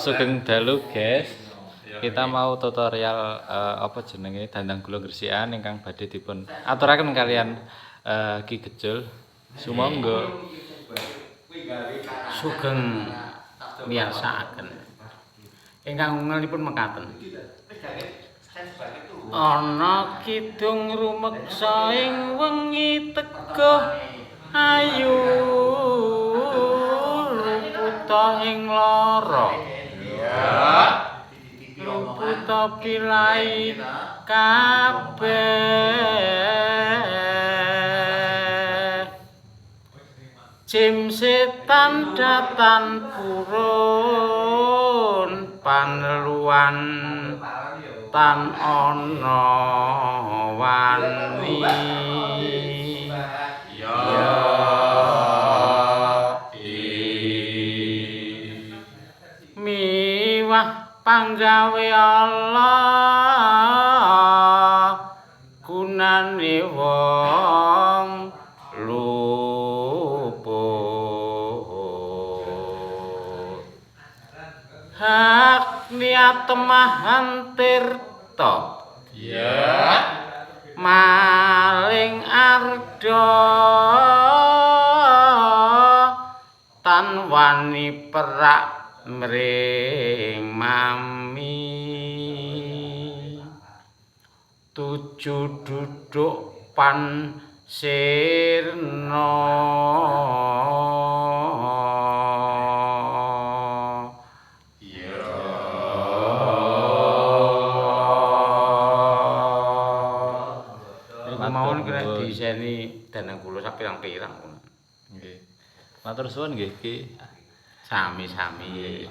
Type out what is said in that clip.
Sugeng dalu guys. Kita mau tutorial apa jenenge dandang kula gresikan ingkang badhe dipun aturaken kalian Ki Gejul. Sumangga. Sugeng miyarsaken. Ingkang ngelipun mekaten. Ana kidung rumeksa ing wengi teguh ayu luputa ing lara. Luputa pilai kabeh. Jim setan datan purun paneluan tan ana wani ya miwah panggawe Allah gunane wong luput hak niat temahan tirta maling arda tan wani perak mring mami tuju duduk pan sirna mawon kena diseni danang kula sapirang-pirang Nggih. Matur suwun nggih Ki. Sami-sami.